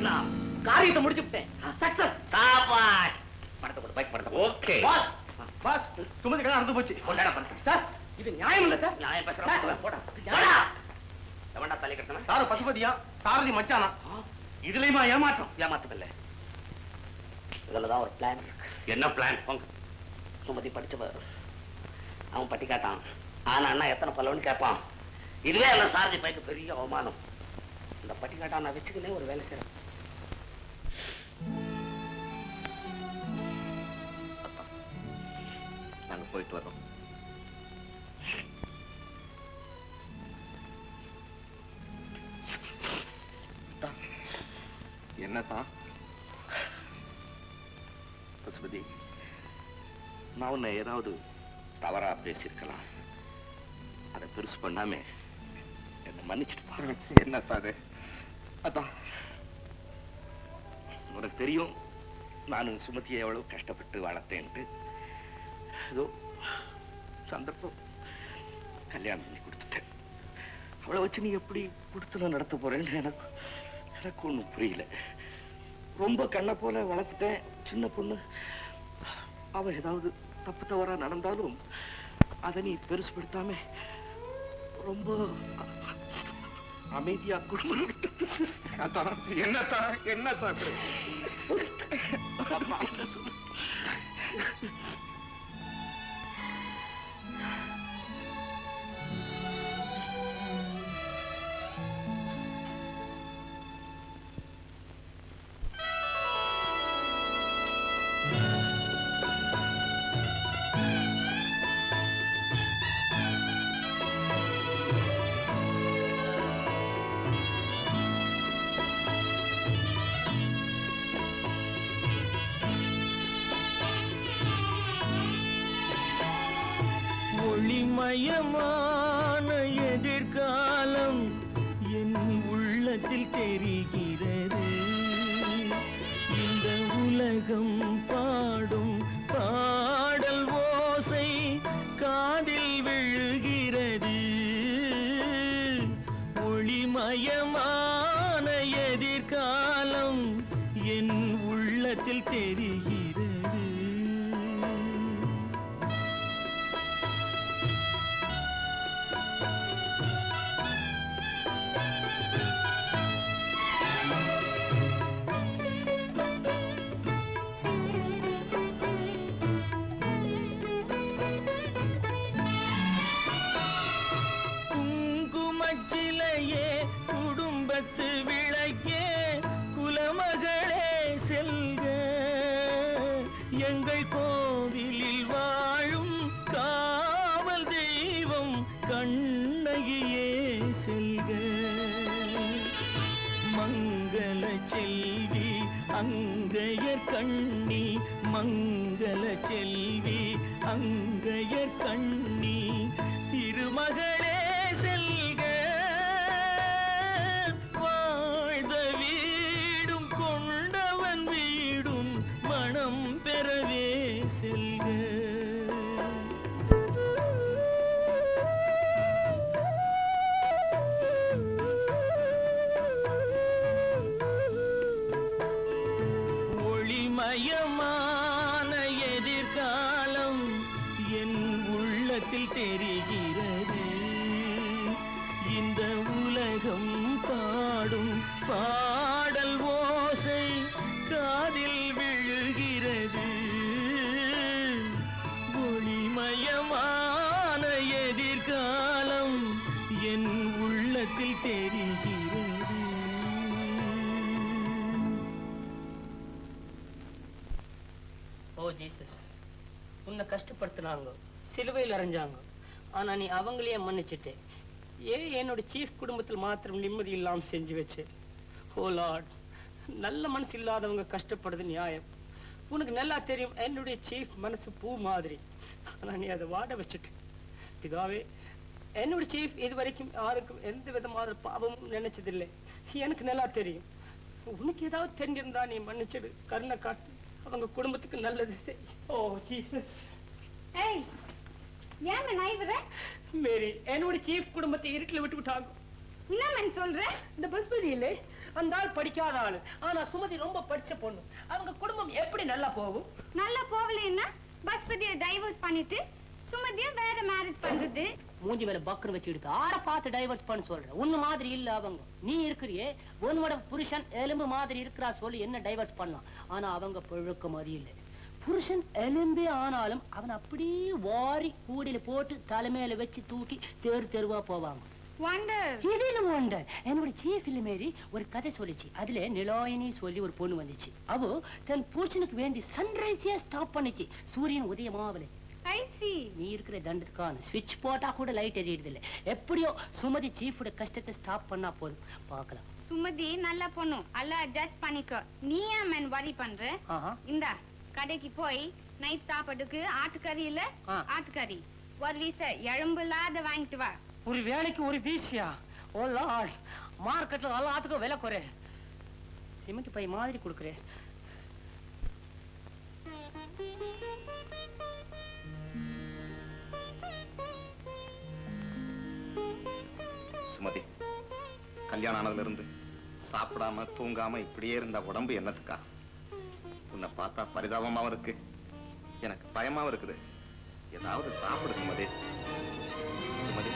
சொன்னா காரியத்தை முடிச்சுட்டேன். சக்சஸ். சாபாஷ். பணத்தை கொடு, பைக் பணத்தை. Okay pass. பாஸ் சுமதி கதை நடந்து போச்சு. கொண்டாட பணத்தை. சார் இது நியாயம் இல்ல சார். நியாயம் பேசுறேன். போடா போடா. எவன்டா தலை கட்டனா? சார் பசுபதியா சாரதி மச்சானா. இதுலயுமா ஏமாற்றம்? ஏமாற்றம் இல்ல. இதுலதான் ஒரு பிளான் இருக்கு. என்ன பிளான்? சுமதி படிச்சவர். அவன் பட்டி காட்டான். ஆனா அண்ணா எத்தனை பல்லவன்னு கேட்பான். இதுவே எல்லாம் சாரதி பைக்கு பெரிய அவமானம். இந்த பட்டி காட்டான் நான் வச்சுக்கினே ஒரு வேலை செய்யறேன். நாங்க போயிட்டு வரோம். என்னதான் பசுபதி, நான் உன்னை ஏதாவது தவறா பேசியிருக்கலாம். அதை பெருசு பண்ணாம என்ன மன்னிச்சுட்டு. என்ன தாது? அதான் உனக்கு தெரியும் நானும் சுமதியை எவ்வளவு கஷ்டப்பட்டு வளர்த்தேன்ட்டு. ஏதோ சந்தர்ப்பம் கல்யாணம் பண்ணி கொடுத்துட்டேன். அவளை வச்சு நீ எப்படி கொடுத்து நடத்த போறேன்னு எனக்கு ஒண்ணும் புரியல. ரொம்ப கண்ணை போல வளர்த்துட்டேன். சின்ன பொண்ணு, அவ ஏதாவது தப்பு தவறா நடந்தாலும் அதை நீ பெருசுப்படுத்தாம ரொம்ப அமைதியா குடும்பம். என்னத்தான் ஒளிமயமான எதிர்காலம் என் உள்ளத்தில் தெரிகிறது. இந்த உலகம் பாடும் பாடல் ஓசை காதில் விழுகிறது. ஒளிமயமான எதிர்காலம் என் உள்ளத்தில் தெரிகிறது. விளக்கே குலமகளே செல்க, எங்கள் கோவிலில் வாழும் காவல் தெய்வம் கண்ணகியே செல்க. மங்கள செல்வி அங்கையர் கண்ணி, மங்கள செல்வி அங்கையர் கண்ணி, திருமகளே செல்க. வாழ்ந்த வீடும் கொண்டவன் வீடும் மனம் பெறவே செல்க. ஒளிமயமான எதிர்காலம் என் உள்ளத்தில் தெரிகிறது. இந்த உலகம் பாடும் பாடல் ஓசை காதில் விழுகிறது. ஒளிமயமான எதிர்காலம் என் உள்ளத்தில் தெரிகிறது. ஓ ஜீசஸ், உன்னை கஷ்டப்படுத்தினாங்க, சிலுவையில் அரைஞ்சாங்க. ஆனா நீ அவங்களையே மன்னிச்சுட்டே. ஏன் என்னோட சீஃப் குடும்பத்தில் மாத்திரம் நிம்மதி இல்லாம செஞ்சு வச்சு? ஓ லார்ட், நல்ல மனசு இல்லாதவங்க கஷ்டப்படுறது நியாயம். உனக்கு நல்லா தெரியும் என்னுடைய சீஃப் மனசு பூ மாதிரி. ஆனா நீ அதை வாட வச்சுட்டு. பிதாவே, என்னோட சீஃப் இது வரைக்கும் யாருக்கும் எந்த விதமான பாவமும் நினைச்சதில்லை. எனக்கு நல்லா தெரியும். உனக்கு ஏதாவது தெரிஞ்சிருந்தா நீ மன்னிச்சிடு, கருணை காட்டு, அவங்க குடும்பத்துக்கு நல்லது செய். ஓ ஜீசஸ். ஏய், ஏன் நைவர? மேரி, என்னோட சீஃப் குடும்பத்தை இருட்டில் விட்டு விட்டாங்க. என்ன சொல்ற? இந்த பசுபதி இல்லை, அந்த ஆள் படிக்காத ஆளு. ஆனா சுமதி ரொம்ப படிச்ச பொண்ணு. அவங்க குடும்பம் எப்படி நல்லா போகும்? நல்லா போகலன்னா பஸ்பதியை டைவர்ஸ் பண்ணிட்டு சுமதியை வேற மேரேஜ் பண்றது. மூஞ்சி மேல பக்கர் வச்சுக்கிட்டு ஆற பார்த்து டைவர்ஸ் பண்ண சொல்ற. உன்ன மாதிரி இல்ல அவங்க. நீ இருக்கிறியே உன்னோட புருஷன் எலும்பு மாதிரி இருக்கிறா சொல்லி என்ன டைவர்ஸ் பண்ணலாம். ஆனா அவங்க பழுக்க மாதிரி இல்லை. புருஷன் எலும்பே ஆனாலும் அவன் அப்படியே வாரி கூடையில போட்டு தலைமையில வச்சு தூக்கி தெருவா போவாங்க. என்னோட சீஃப் இல்லமேரி ஒரு கதை சொல்லிச்சு. அதுல நிலாயினி சொல்லி ஒரு பொண்ணு வந்துச்சு. அவ தன் புருஷனுக்கு வேண்டி சன்ரைஸே ஸ்டாப் பண்ணிச்சு. சூரியன் உதயமாவலை. நீ இருக்கிற தண்டத்துக்கான ஸ்விட்ச் போட்டா கூட லைட் எரியுது இல்ல. எப்படியோ சுமதி சீஃபோட கஷ்டத்தை ஸ்டாப் பண்ணா போதும். பார்க்கலாம். சுமதி நல்ல பொண்ணு அல்ல, அட்ஜஸ்ட் பண்ணிக்கோ. நீ ஏன் வரி பண்ற? இந்த கடைக்கு போய் நைட் சாப்பாட்டுக்கு ஆட்டுக்கறி இல்ல, ஆட்டுக்கறி ஒரு வீச எலும்பு இல்லாத வாங்கிட்டு வா. ஒரு வேலைக்கு ஒரு வீசியா? ஓ லார்ட், மார்க்கெட்ல எல்லாத்துக்கும் விலை குறை. சிமெண்ட் பை மாதிரி கொடுக்குறேன். சுமதி, கல்யாணம் ஆனதுல இருந்து சாப்பிடாம தூங்காம இப்படியே இருந்த உடம்பு என்னத்துக்கா? உன்னை பார்த்தா பரிதாபமாவும் இருக்கு, எனக்கு பயமாவும் இருக்குது. ஏதாவது சாப்பிடு சுமதி. சுமதி,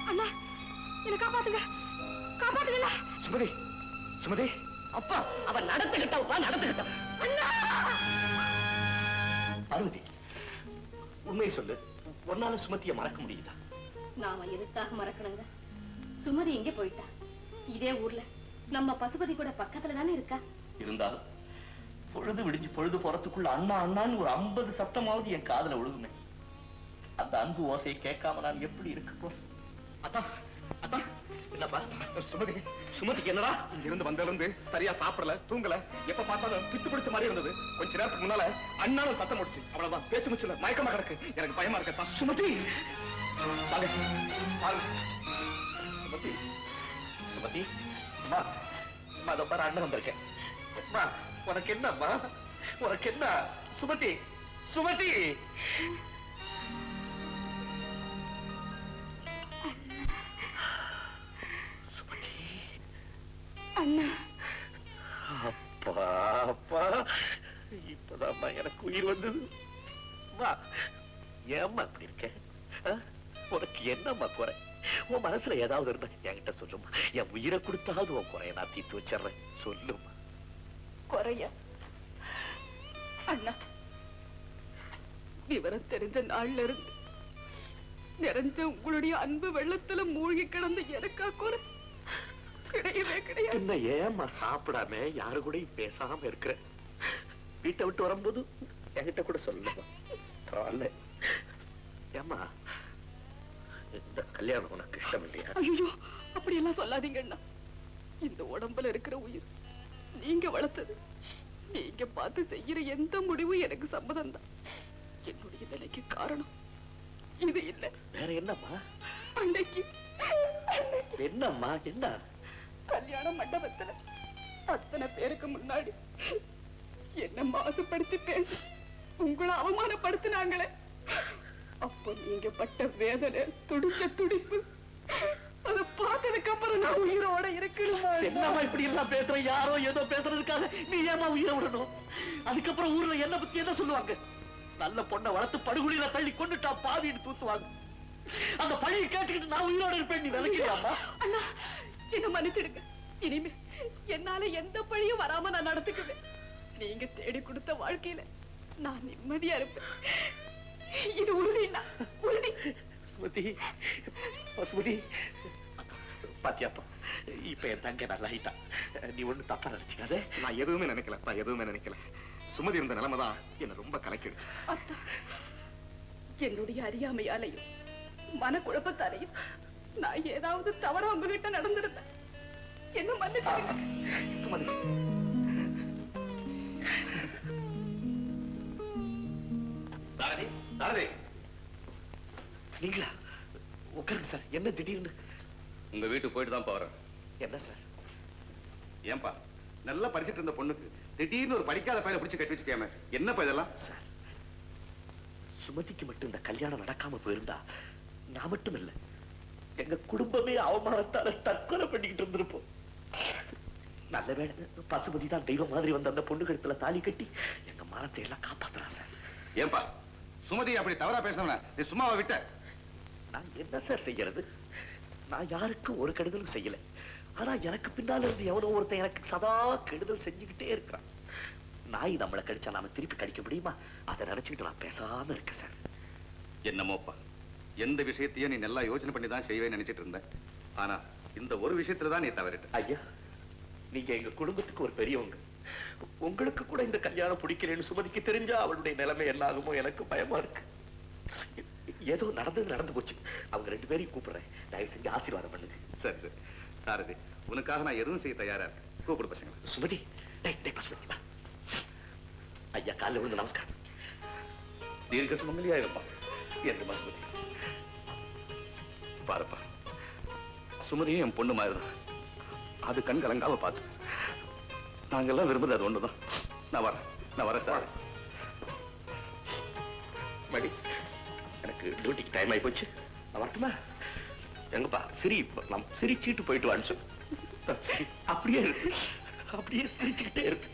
அண்ணா, என்ன காப்பாத்துங்க, காப்பாத்துங்க. சுமதி, சுமதி. அப்பா, அவன் நடத்துக்கிட்டா நடத்துக்கிட்டான். பார்வதி, உண்மையை சொல்லு. ஒன்னால சுமதியை மறக்க முடியுதா? நாம எதுக்காக மறக்கணுங்க? சுமதி எங்க போயிட்டா? இதே ஊர்ல நம்ம பசுபதி கூட பக்கத்துல தானே இருக்கா. இருந்தாலும் பொழுது விடிஞ்சு பொழுது போறதுக்குள்ள அண்ணா அண்ணான்னு ஒரு 50 சத்தமாவது என் காதுல விழுகுமே. அந்த அன்பு ஓசையை கேட்காம நான் எப்படி இருக்க போறேன்? அதான் அதான் என்னப்பா சுமதி, சுமதிக்கு என்னடா? இங்க இருந்து வந்திருந்து சரியா சாப்பிடல, தூங்கல, எப்ப பார்த்தாலும் பித்து பிடிச்ச மாதிரி இருந்தது. கொஞ்ச நேரத்துக்கு முன்னால அண்ணாலும் சத்தம் முடிச்சு. அவ்வளவுதான், பேச்சு முச்சுல மயக்கமா கிடக்கு. எனக்கு பயமா இருக்கா சுமதி. வாங்க வாங்க சுமதி. சுமதி, அம்மா அம்மா, அதோ பாரு அண்ணன் வந்திருக்கேன். அம்மா, உனக்கு என்னம்மா? உனக்கு என்ன? சுமதி, சுமதி. அண்ணா, அப்பா அப்பா, இப்பதாம்மா எனக்கு உயிர் வந்தது. ஏம்மா இப்படி இருக்க? உனக்கு என்னம்மா குறை? உன் மனசுல ஏதாவது இருந்தா என்கிட்ட சொல்லுமா. என் உயிரை கொடுத்தாவது உன் குறைய நான் தீர்த்து வச்சிடுறேன். சொல்லுமா. குறையா? அண்ணா, விவரம் தெரிஞ்ச நாள்ல இருந்து நிறைஞ்ச உங்களுடைய அன்பு வெள்ளத்துல மூழ்கி கிடந்த எனக்கா குறை? கிடையவே கிடையாது. என்ன ஏம்மா சாப்பிடாம யாரு கூடயும் பேசாம இருக்கிற? வீட்டை விட்டு வரும்போது என்கிட்ட கூட சொல்லலாம். பரவாயில்ல. ஏம்மா, இந்த கல்யாணம் உனக்கு இஷ்டம் இல்லையா? ஐயோ, அப்படி எல்லாம் சொல்லாதீங்க அண்ணா. இந்த உடம்புல இருக்கிற உயிர் நீங்க வளர்த்தது. நீங்க பார்த்து செய்யற எந்த முடிவும் எனக்கு சம்மதம் தான். என்னுடைய நிலைக்கு காரணம் இது இல்ல. வேற என்னம்மா? அன்னைக்கு என்னம்மா? என்ன? கல்யாண மண்டபத்துல அத்தனை பேருக்கு முன்னாடி என்ன மாசுபடுத்தி பேசி உங்களை அவமானப்படுத்தினாங்களே, அப்ப நீங்க பட்ட வேதனை, துடிச்ச துடிப்பு, அதை பார்த்ததுக்கு அப்புறம் நான் உயிரோட இருக்கணுமா? என்னம்மா இப்படி எல்லாம் பேசுற? யாரோ ஏதோ பேசுறதுக்காக நீ ஏமா உயிரை விடணும்? அதுக்கப்புறம் ஊர்ல என்ன பத்தி என்ன சொல்லுவாங்க? நல்ல பொண்ணை வளர்த்து படுகொலியில தள்ளி கொண்டுட்டா பாவின்னு தூத்துவாங்க. அந்த பழியை கேட்டுக்கிட்டு நான் உயிரோட இருப்பேன். நீ விளக்கிறியாமா? அண்ணா, என்ன மன்னிச்சிடுங்க. இனிமே என்னால எந்த பழியும் வராம நான் நடத்துக்குவேன். நீங்க தேடி கொடுத்த வாழ்க்கையில நான் நிம்மதியா இருப்பேன். இது உறுதினா உறுதி. சுமதி, சுமதி, பாத்தியாப்பா, இப்ப என் தங்க நல்லா ஆயிட்டா. நீ ஒண்ணு தப்பா நினைச்சுக்காத. நான் எதுவுமே நினைக்கல, நான் எதுவுமே நினைக்கல. சுமதி இருந்த நிலைமைதான் என்ன ரொம்ப கலக்கிடுச்சு. என்னுடைய அறியாமையாலையும் மனக்குழப்பத்தாலையும் நான் ஏதாவது தவறா உங்ககிட்ட நடந்திருந்தேன். என்ன மன்னிச்சிடுங்க. சுமதி, பாரதி, நீங்களா? உட்காருங்க சார். என்ன திடீர்னு? உங்க வீட்டுக்கு போயிட்டு தான் போறேன். என்ன சார்? ஏன்பா நல்லா படிச்சிட்டு இருந்த பொண்ணுக்கு திடீர்னு ஒரு படிக்காத பையனை பிடிச்சு கட்டி வச்சுட்டியாம, என்னப்பா இதெல்லாம்? சார், சுமதிக்கு மட்டும் இந்த கல்யாணம் நடக்காம போயிருந்தா நான் மட்டும் இல்ல, எங்க குடும்பமே அவமானத்தால தற்கொலை பண்ணிக்கிட்டு இருந்திருப்போம். நல்ல வேளை பசுபதி தான் தெய்வம் மாதிரி வந்து அந்த பொண்ணு கழுத்துல தாலி கட்டி எங்க மரத்தை எல்லாம் காப்பாத்துறா சார். ஏன்பா சுமதி அப்படி தவறா பேசினவன நீ சும்மாவை விட்ட? நான் என்ன சார் செய்யறது? நான் யாருக்கும் ஒரு கெடுதலும் செய்யல. ஆனா எனக்கு பின்னால இருந்து எவனோ ஒருத்தன் எனக்கு சதா கெடுதல் செஞ்சுக்கிட்டே இருக்கிறான். நாய் நம்மளை கடிச்சா நாம திருப்பி கடிக்க முடியுமா? அதை நினைச்சுக்கிட்டு நான் பேசாம இருக்கேன் சார். என்னமோப்பா, எந்த விஷயத்தையும் நீ நல்லா யோசனை பண்ணி தான் செய்வேன்னு நினைச்சிட்டு இருந்த. ஆனா இந்த ஒரு விஷயத்துல தான் நீ தவறிட்ட. ஐயா, நீங்க எங்க குடும்பத்துக்கு ஒரு பெரியவங்க. உங்களுக்கு கூட இந்த கல்யாணம் பிடிக்கிறேன்னு சுமதிக்கு தெரிஞ்சா அவளுடைய நிலைமை என்ன ஆகுமோ எனக்கு பயமா இருக்கு. ஏதோ நடந்து போச்சு. அவங்க 2 பேரையும் கூப்பிடுறேன். தயவு செஞ்சு ஆசீர்வாதம் பண்ணுங்க. சரி சரி சாரதி, உனக்காக நான் எதுவும் செய்ய தயாரா இருக்கேன். கூப்பிடு பசங்க. சுமதி, பசுமதி வா. ஐயா காலைல விழுந்து நமஸ்காரம். தீர்க்க சுமங்கலியா இருப்பா. என்று பசுமதி. பாருப்பா, சுமதியும் என் பொண்ணு மாதிரிதான். அது கண் கலங்காம பார்த்து நாங்கெல்லாம் விரும்புறது அது ஒண்ணுதான். நான் வரேன் சார். மடி, எனக்கு டியூட்டிக்கு டைம் ஆகி போச்சு. நான் வரட்டுமா? எங்கப்பா சிரி சீட்டு போயிட்டு வான்னு சொல்லு. அப்படியே இருக்கு. அப்படியே சிரிச்சுக்கிட்டே இருக்கு.